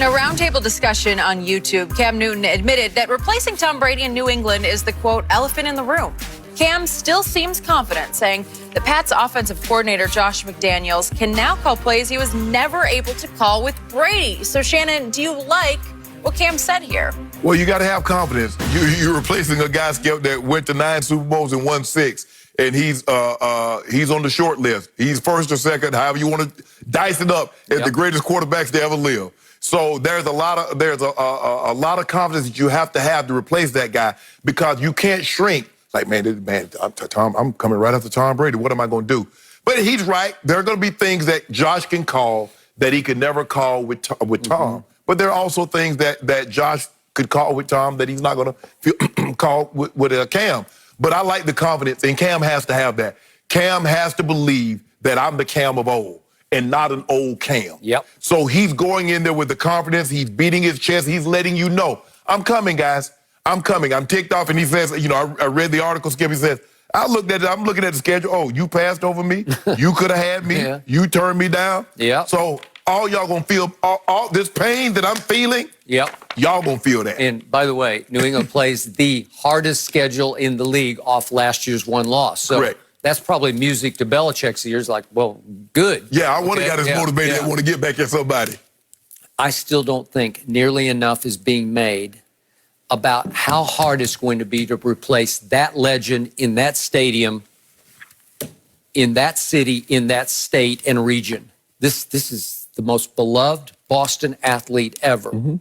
In a roundtable discussion on YouTube, Cam Newton admitted that replacing Tom Brady in New England is the, quote, elephant in the room. Cam still seems confident, saying the Pats offensive coordinator, Josh McDaniels, can now call plays he was never able to call with Brady. So, Shannon, do you like what Cam said here? Well, you got to have confidence. You're replacing a guy, Skip, that went to 9 Super Bowls and won 6, and he's on the short list. He's first or second, however you want to dice it up, as the greatest quarterbacks to ever live. So there's a lot of confidence that you have to replace that guy, because you can't shrink. Like, Tom, I'm coming right after Tom Brady. What am I going to do? But he's right. There are going to be things that Josh can call that he could never call with Tom. But there are also things that Josh could call with Tom that he's not going to call with Cam. But I like the confidence, and Cam has to have that. Cam has to believe that I'm the Cam of old and not an old Cam. Yep. So he's going in there with the confidence. He's beating his chest. He's letting you know, I'm coming, guys. I'm coming. I'm ticked off. And he says, you know, I read the article, Skip. He says, I'm looking at the schedule. Oh, you passed over me. You could have had me. You turned me down. Yeah. So all y'all gonna feel all this pain that I'm feeling. Yep. Y'all gonna feel that. And by the way, New England plays the hardest schedule in the league off last year's one loss. So correct. That's probably music to Belichick's ears. Like, well, good. Yeah, I want to got his motivated. I want to get back at somebody. I still don't think nearly enough is being made about how hard it's going to be to replace that legend in that stadium, in that city, in that state and region. This is the most beloved Boston athlete ever.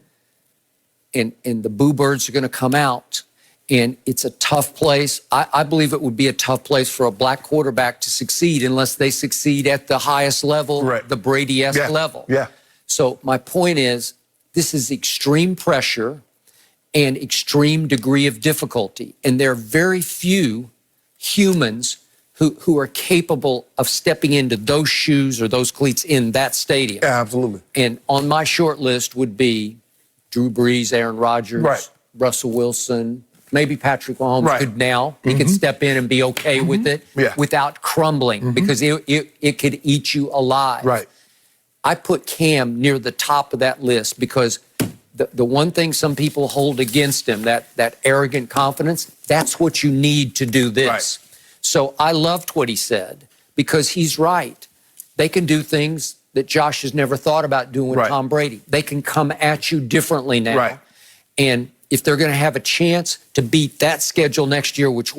And the Boo Birds are going to come out, and it's a tough place. I believe it would be a tough place for a black quarterback to succeed unless they succeed at the highest level, the Brady-esque level. Yeah. So my point is, this is extreme pressure and extreme degree of difficulty. And there are very few humans who are capable of stepping into those shoes or those cleats in that stadium. Yeah, absolutely. And on my short list would be Drew Brees, Aaron Rodgers, Russell Wilson, maybe Patrick Mahomes could now. He could step in and be okay with it without crumbling, because it could eat you alive. Right. I put Cam near the top of that list because the one thing some people hold against him, that arrogant confidence, that's what you need to do this. Right. So I loved what he said, because he's right. They can do things that Josh has never thought about doing with Tom Brady. They can come at you differently now. Right. And if they're going to have a chance to beat that schedule next year, with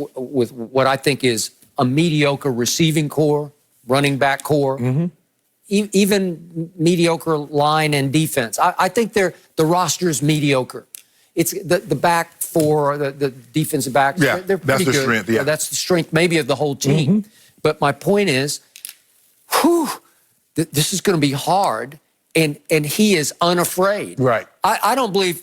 what I think is a mediocre receiving core, running back core, even mediocre line and defense. I think the roster is mediocre. It's the back four, the defensive backs, they're pretty good. That's the strength, that's the strength maybe of the whole team. But my point is, this is going to be hard, and he is unafraid. Right. I don't believe,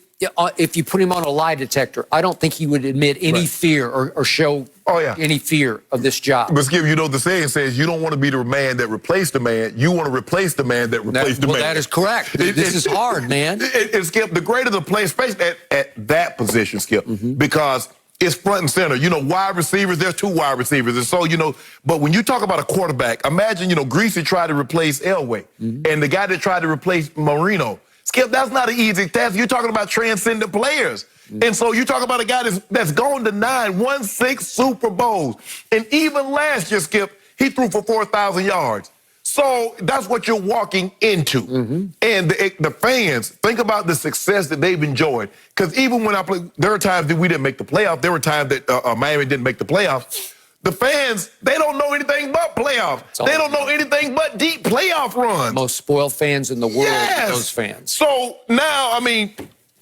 if you put him on a lie detector, I don't think he would admit any fear or show any fear of this job. But Skip, you know the saying says you don't want to be the man that replaced the man. You want to replace the man that replaced the man. Well, that is correct. This is hard, man. Skip, the greater the play, especially at that position, Skip, because it's front and center. You know, wide receivers, there's 2 wide receivers. And so, you know, but when you talk about a quarterback, imagine, you know, Greasy tried to replace Elway, and the guy that tried to replace Marino. Skip, that's not an easy task. You're talking about transcendent players. And so you talk about a guy that's gone to 9, won 6 Super Bowls. And even last year, Skip, he threw for 4,000 yards. So that's what you're walking into. And the fans, think about the success that they've enjoyed. Because even when I played, there were times that we didn't make the playoffs. There were times that Miami didn't make the playoffs. The fans, they don't know anything but playoffs. They don't know anything but deep playoff runs. Most spoiled fans in the world are those fans. So now, I mean,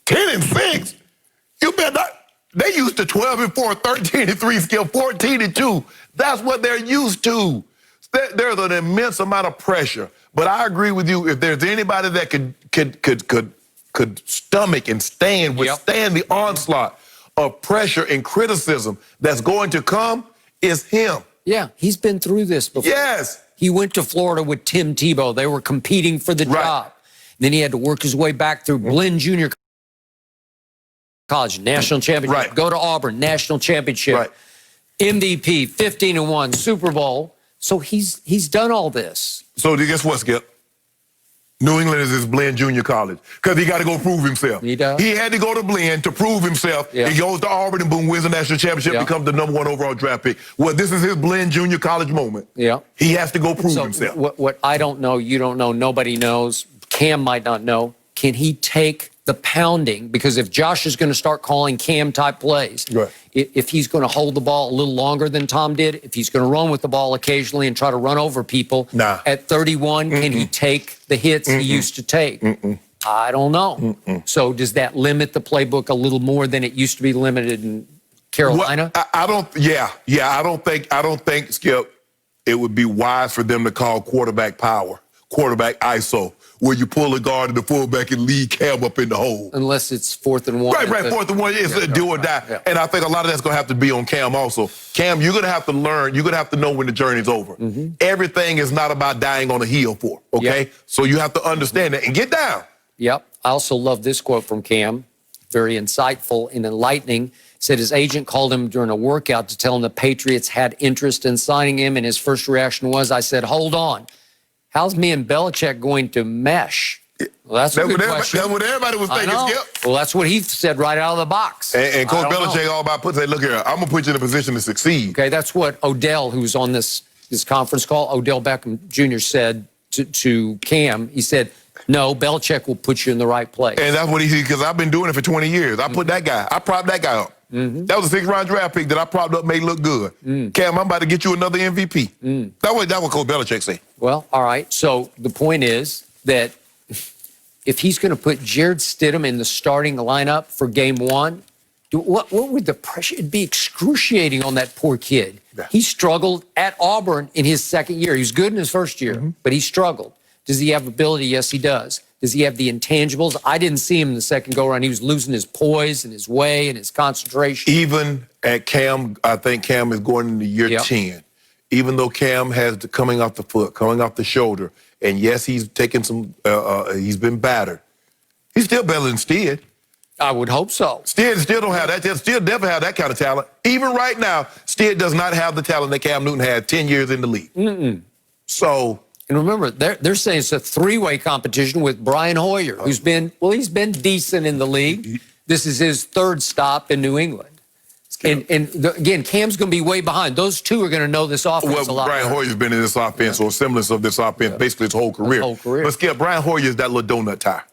10-6, you better not. They used to 12-4, 13-3, Skip, 14-2. That's what they're used to. There's an immense amount of pressure. But I agree with you. If there's anybody that could stomach and withstand the onslaught of pressure and criticism that's going to come, is him. Yeah, he's been through this before. Yes. He went to Florida with Tim Tebow. They were competing for the job. Then he had to work his way back through Blinn Junior College, national championship. Go to Auburn, national championship. MVP, 15-1, Super Bowl. So he's done all this. So guess what, Skip? New England is his Blinn Junior College because he got to go prove himself. He does. He had to go to Blinn to prove himself. Yeah. He goes to Auburn and boom, wins the national championship, Yeah. becomes the #1 overall draft pick. Well, this is his Blinn Junior College moment. Yeah. He has to go prove So himself. what I don't know, you don't know, nobody knows, Cam might not know, can he take the pounding? Because if Josh is going to start calling Cam-type plays, Right. if he's going to hold the ball a little longer than Tom did, if he's going to run with the ball occasionally and try to run over people, at 31, can he take the hits he used to take? I don't know. So does that limit the playbook a little more than it used to be limited in Carolina? Well, I don't. Yeah. I don't think, Skip, it would be wise for them to call quarterback power, quarterback ISO, where you pull a guard and the fullback and lead Cam up in the hole. Unless it's 4th and 1. Right. 4th and 1 is a do or die. Yeah. And I think a lot of that's going to have to be on Cam also. Cam, you're going to have to learn. You're going to have to know when the journey's over. Everything is not about dying on a hill for, okay? Yep. So you have to understand that and get down. Yep. I also love this quote from Cam. Very insightful and enlightening. Said his agent called him during a workout to tell him the Patriots had interest in signing him, and his first reaction was, I said, hold on. How's me and Belichick going to mesh? Well, that's a good question. That's what everybody was thinking, Skip. Well, that's what he said right out of the box. And Coach Belichick all about putting, say, look here, I'm going to put you in a position to succeed. Okay, that's what Odell, who was on this conference call, Odell Beckham Jr. said to Cam. He said, no, Belichick will put you in the right place. And that's what he said, because I've been doing it for 20 years. I put that guy, I propped that guy up. That was a 6th-round draft pick that I propped up, made look good. Cam, I'm about to get you another MVP. That's what Coach Belichick said. Well, all right. So the point is that if he's going to put Jared Stidham in the starting lineup for game 1, what would the pressure? It'd be excruciating on that poor kid. Yeah. He struggled at Auburn in his 2nd year. He was good in his 1st year, but he struggled. Does he have ability? Yes, he does. Does he have the intangibles? I didn't see him in the 2nd go-around. He was losing his poise and his way and his concentration. Even at Cam, I think Cam is going into year 10. Even though Cam has the coming off the foot, coming off the shoulder, and yes, he's taken some, he's been battered. He's still better than Stead. I would hope so. Stead still don't have that. Stead never have that kind of talent. Even right now, Stead does not have the talent that Cam Newton had 10 years in the league. So... And remember, they're saying it's a 3-way competition with Brian Hoyer, who's been, well, he's been decent in the league. This is his 3rd stop in New England. And again, Cam's going to be way behind. Those two are going to know this offense a lot Brian better. Hoyer's been in this offense or a semblance of this offense basically his whole career. But Skip, Brian Hoyer is that little donut tire.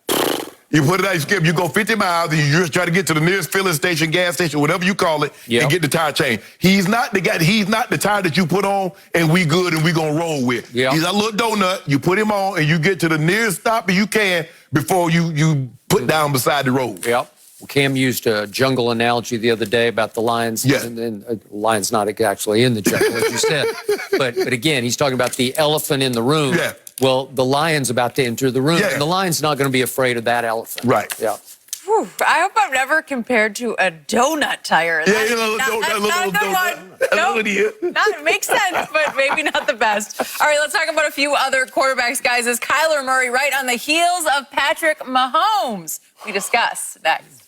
You put it out, Skip, you go 50 miles, and you just try to get to the nearest filling station, gas station, whatever you call it, and get the tire changed. He's not the guy, he's not the tire that you put on and we good and we gonna roll with. He's a little donut, you put him on and you get to the nearest stop you can before you put down beside the road. Well, Cam used a jungle analogy the other day about the lions. And lions not actually in the jungle, as you said. But again, he's talking about the elephant in the room. Well, the lion's about to enter the room, and the lion's not going to be afraid of that elephant. Yeah. Whew, I hope I'm never compared to a donut tire. That's not a good one. No, it makes sense, but maybe not the best. All right, let's talk about a few other quarterbacks, guys. Is Kyler Murray right on the heels of Patrick Mahomes? We discuss next.